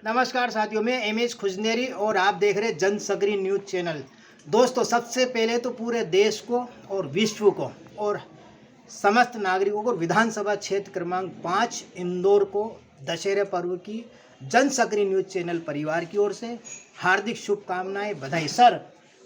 नमस्कार साथियों, मैं एमएच खुजनेरी और आप देख रहे जनसगरी न्यूज़ चैनल। दोस्तों, सबसे पहले तो पूरे देश को और विश्व को और समस्त नागरिकों को विधानसभा क्षेत्र क्रमांक 5 इंदौर को दशहरे पर्व की जनसगरी न्यूज़ चैनल परिवार की ओर से हार्दिक शुभकामनाएं, बधाई। सर,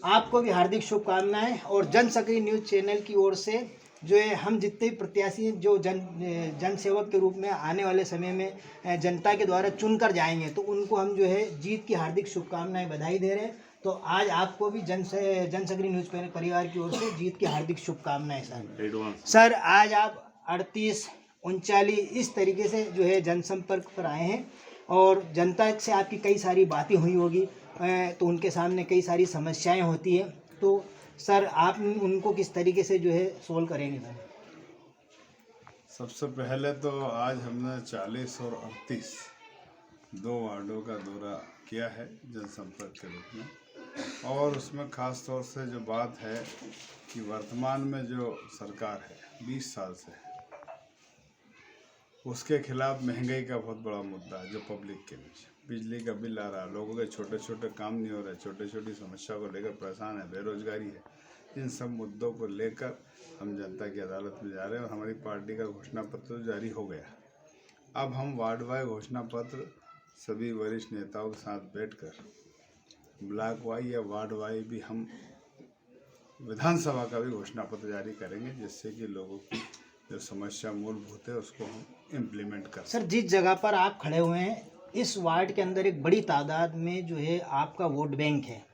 आपको भी हार्दिक शुभकामनाएं। और जनसगरी न्यूज़ चैनल की ओर से जो है हम जितने भी प्रत्याशी जो जन सेवक के रूप में आने वाले समय में जनता के द्वारा चुनकर जाएंगे, तो उनको हम जो है जीत की हार्दिक शुभकामनाएं, बधाई दे रहे हैं। तो आज आपको भी जनसगरी न्यूज़ परिवार की ओर से जीत की हार्दिक शुभकामनाएं सर। सर, आज आप 38, 39 इस तरीके से जो है जनसंपर्क पर आए हैं और जनता से आपकी कई सारी बातें हुई होगी, तो उनके सामने कई सारी समस्याएं होती हैं। तो सर, आप उनको किस तरीके से जो है सोल्व करेंगे सर? सबसे पहले तो आज हमने 40 और 38 दो वार्डों का दौरा किया है जनसंपर्क के रूप में, और उसमें ख़ास तौर से जो बात है कि वर्तमान में जो सरकार है 20 साल से, उसके खिलाफ महंगाई का बहुत बड़ा मुद्दा है जो पब्लिक के बीच। बिजली का बिल आ रहा है, लोगों के छोटे छोटे काम नहीं हो रहे, छोटे छोटी समस्याओं को लेकर परेशान है, बेरोजगारी है। इन सब मुद्दों को लेकर हम जनता की अदालत में जा रहे हैं और हमारी पार्टी का घोषणा पत्र जारी हो गया। अब हम वार्ड वाइज घोषणा पत्र सभी वरिष्ठ नेताओं के साथ बैठकर ब्लॉक वाइज या वार्ड वाइज भी हम विधानसभा का भी घोषणा पत्र जारी करेंगे, जिससे कि लोगों की जो समस्या मूलभूत है उसको हम इम्प्लीमेंट कर सर, जिस जगह पर आप खड़े हुए हैं, इस वार्ड के अंदर एक बड़ी तादाद में जो है आपका वोट बैंक है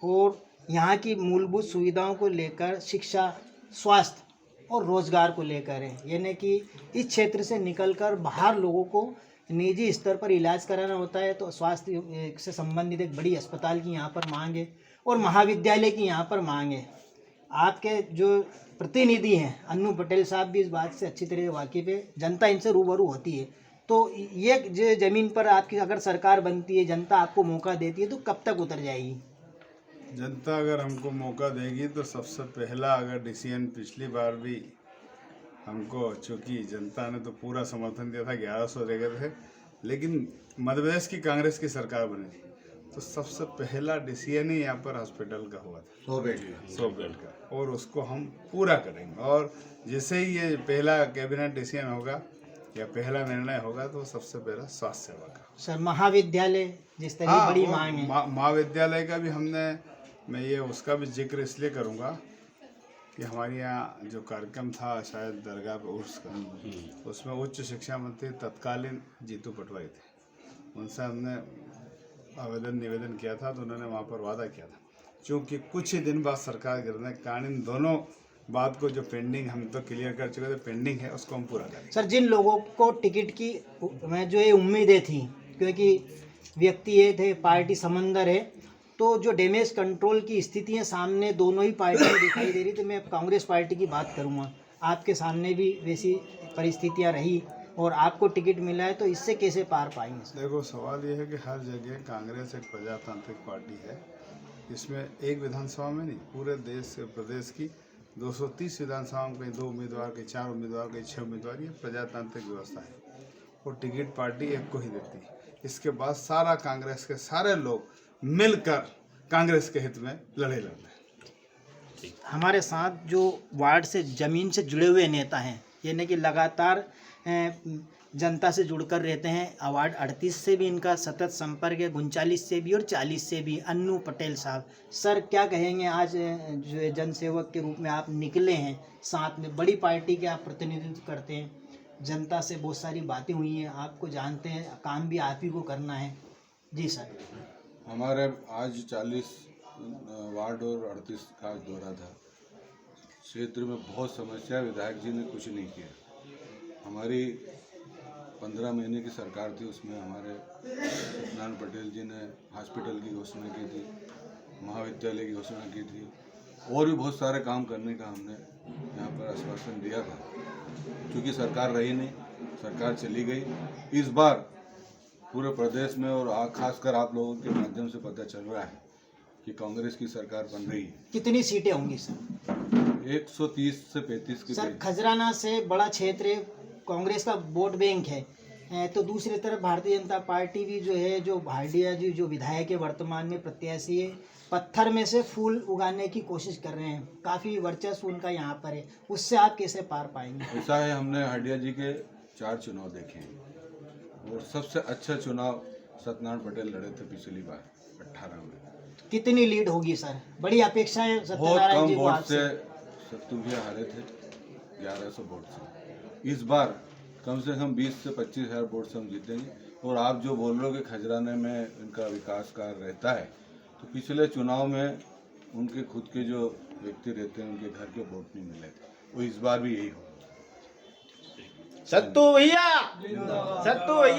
और यहाँ की मूलभूत सुविधाओं को लेकर, शिक्षा, स्वास्थ्य और रोजगार को लेकर है। यानी कि इस क्षेत्र से निकलकर बाहर लोगों को निजी स्तर पर इलाज कराना होता है, तो स्वास्थ्य से संबंधित एक बड़ी अस्पताल की यहाँ पर मांग है और महाविद्यालय की यहाँ पर मांग है। आपके जो प्रतिनिधि हैं अन्नू पटेल साहब भी इस बात से अच्छी तरह से वाकिफ़ है, जनता इनसे रूबरू होती है। तो ये जो ज़मीन पर आपकी अगर सरकार बनती है, जनता आपको मौका देती है, तो कब तक उतर जाएगी? जनता अगर हमको मौका देगी तो सबसे पहला अगर डिसीजन, पिछली बार भी हमको, चूँकि जनता ने तो पूरा समर्थन दिया था, 1100 दे गए थे, लेकिन मध्य प्रदेश की कांग्रेस की सरकार बनी थी, तो सबसे पहला डिसीजन ही यहाँ पर हॉस्पिटल का हुआ था, 100 बेड का, और उसको हम पूरा करेंगे। और जैसे ही ये पहला कैबिनेट डिसीजन होगा या पहला निर्णय होगा, तो सबसे पहला स्वास्थ्य सेवा का। सर, महाविद्यालय जिस तरह की बड़ी मांग है, महाविद्यालय का भी मैं ये उसका भी जिक्र इसलिए करूँगा कि हमारे यहाँ जो कार्यक्रम था शायद दरगाह पर उर्स का, उसमें उच्च शिक्षा मंत्री तत्कालीन जीतू पटवारी थे, उनसे हमने निवेदन किया था, तो उन्होंने वहाँ पर वादा किया था, क्योंकि कुछ ही दिन बाद सरकार गिरने के कारण इन दोनों बात को जो पेंडिंग, हम तो क्लियर कर चुके थे, पेंडिंग है, उसको हम पूरा करेंगे। सर, जिन लोगों को टिकट की में जो ये उम्मीदें थी, क्योंकि व्यक्ति ये थे, पार्टी समंदर है, तो जो डैमेज कंट्रोल की स्थितियां सामने दोनों ही पार्टी में दिखाई दे रही थी। मैं कांग्रेस पार्टी की बात करूंगा, आपके सामने भी वैसी परिस्थितियां रही और आपको टिकट मिला है, तो इससे कैसे पार पाएंगे? देखो, सवाल ये है कि हर जगह कांग्रेस एक प्रजातांत्रिक पार्टी है, इसमें एक विधानसभा में नहीं, पूरे देश प्रदेश की 230 विधानसभाओं में कहीं 2 उम्मीदवार, कहीं 4 उम्मीदवार, कहीं 6 उम्मीदवार, ये प्रजातांत्रिक व्यवस्था है और टिकट पार्टी एक को ही देती है। इसके बाद सारा कांग्रेस के सारे लोग मिलकर कांग्रेस के हित में लड़े लड़ते हैं। हमारे साथ जो वार्ड से ज़मीन से जुड़े हुए नेता हैं, यानी कि लगातार जनता से जुड़कर रहते हैं, वार्ड 38 से भी इनका सतत संपर्क है, 39 से भी और 40 से भी, अन्नू पटेल साहब। सर, क्या कहेंगे, आज जो जनसेवक के रूप में आप निकले हैं, साथ में बड़ी पार्टी के आप प्रतिनिधित्व करते हैं, जनता से बहुत सारी बातें हुई हैं, आपको जानते हैं, काम भी आप ही को करना है। जी सर। हमारे आज 40 वार्ड और 38 का दौरा था। क्षेत्र में बहुत समस्या, विधायक जी ने कुछ नहीं किया। हमारी 15 महीने की सरकार थी, उसमें हमारे सत्यनारायण पटेल जी ने हॉस्पिटल की घोषणा की थी, महाविद्यालय की घोषणा की थी, और भी बहुत सारे काम करने का हमने यहाँ पर आश्वासन दिया था। क्योंकि सरकार रही नहीं, सरकार चली गई। इस बार पूरे प्रदेश में और खासकर आप लोगों के माध्यम से पता चल रहा है कि कांग्रेस की सरकार बन रही है। कितनी सीटें होंगी सर? 130 से 35 के। सर, खजराना से बड़ा क्षेत्र कांग्रेस का वोट बैंक है, तो दूसरी तरफ भारतीय जनता पार्टी भी जो है, जो भाटिया जी जो विधायक है वर्तमान में प्रत्याशी है, पत्थर में से फूल उगाने की कोशिश कर रहे हैं, काफ़ी वर्चस्व उनका यहाँ पर है, उससे आप कैसे पार पाएंगे? ऐसा है, हमने हडिया जी के 4 चुनाव देखे हैं और सबसे अच्छा चुनाव सत्यनारायण पटेल लड़े थे पिछली बार 18 में। कितनी लीड होगी सर? बड़ी अपेक्षा है बहुत सत्यनारायण कम जी को वोट आपसे। से सत्तू भैया हारे थे, 1100 वोट से। इस बार कम से कम 20 से 25 हज़ार वोट से हम जीतेंगे। और आप जो बोल रहे हो कि खजराने में इनका विकास कार्य रहता है, तो पिछले चुनाव में उनके खुद के जो व्यक्ति रहते हैं उनके घर के वोट नहीं मिले थे, वो इस बार भी यही होगा। सत्तू भैया, सत्तू भैया।